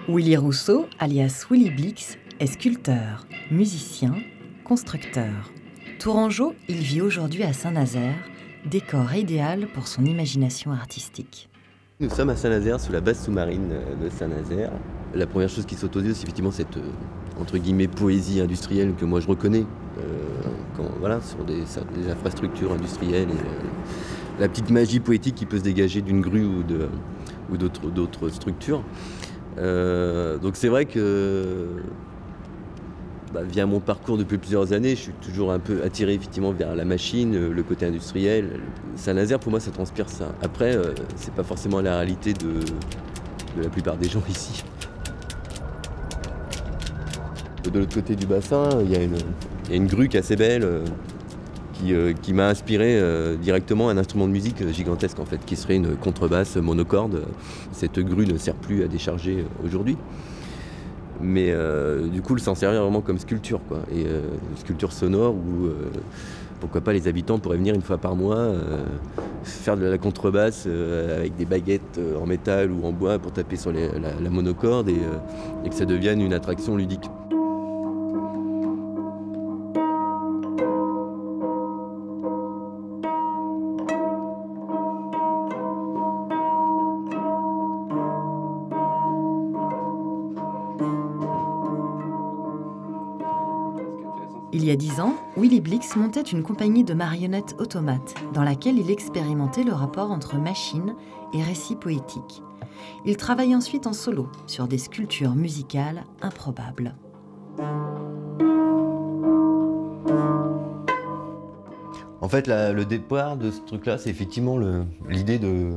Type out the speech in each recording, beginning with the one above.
Willy Rousseau, alias Willy Blix, est sculpteur, musicien, constructeur. Tourangeau, il vit aujourd'hui à Saint-Nazaire, décor idéal pour son imagination artistique. Nous sommes à Saint-Nazaire, sous la base sous-marine de Saint-Nazaire. La première chose qui saute aux yeux, c'est effectivement cette entre guillemets poésie industrielle que moi je reconnais sur des infrastructures industrielles et la petite magie poétique qui peut se dégager d'une grue ou d'autres structures. Donc c'est vrai que via mon parcours depuis plusieurs années, je suis toujours un peu attiré effectivement vers la machine, le côté industriel. Saint-Nazaire, pour moi, ça transpire ça. Après, c'est pas forcément la réalité de la plupart des gens ici. De l'autre côté du bassin, il y a une grue qui est assez belle, qui m'a inspiré directement un instrument de musique gigantesque en fait, qui serait une contrebasse monocorde. Cette grue ne sert plus à décharger aujourd'hui. Mais du coup, s'en servir vraiment comme sculpture, quoi. Et sculpture sonore où pourquoi pas les habitants pourraient venir une fois par mois faire de la contrebasse avec des baguettes en métal ou en bois pour taper sur la monocorde et que ça devienne une attraction ludique. Il y a 10 ans, Willy Blix montait une compagnie de marionnettes automates dans laquelle il expérimentait le rapport entre machine et récit poétique. Il travaille ensuite en solo sur des sculptures musicales improbables. En fait, le départ de ce truc-là, c'est effectivement l'idée de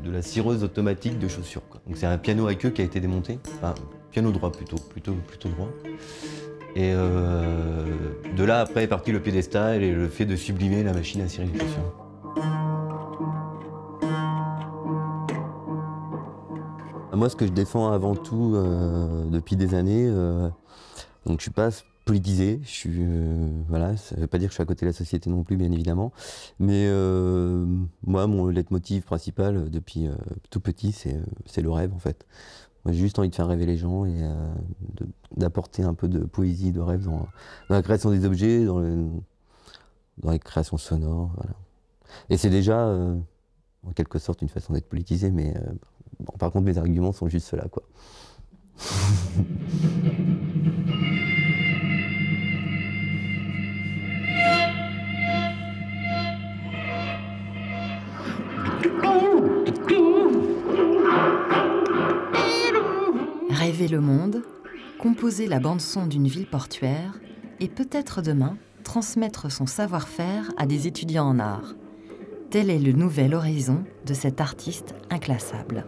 la cireuse automatique de chaussures, quoi. Donc c'est un piano à queue qui a été démonté, enfin piano droit plutôt droit. Et de là après est parti le piédestal et le fait de sublimer la machine à cirer les chaussures. Moi, ce que je défends avant tout depuis des années, donc je suis pas politisé, je suis voilà, ça veut pas dire que je suis à côté de la société non plus, bien évidemment, mais moi, mon leitmotiv principal depuis tout petit, c'est le rêve en fait. Moi, j'ai juste envie de faire rêver les gens et d'apporter un peu de poésie, de rêve dans la création des objets, dans les créations sonores, voilà. Et c'est déjà en quelque sorte une façon d'être politisé, mais bon, par contre mes arguments sont juste ceux-là, quoi. Rêver le monde, composer la bande-son d'une ville portuaire et peut-être demain transmettre son savoir-faire à des étudiants en art. Tel est le nouvel horizon de cet artiste inclassable.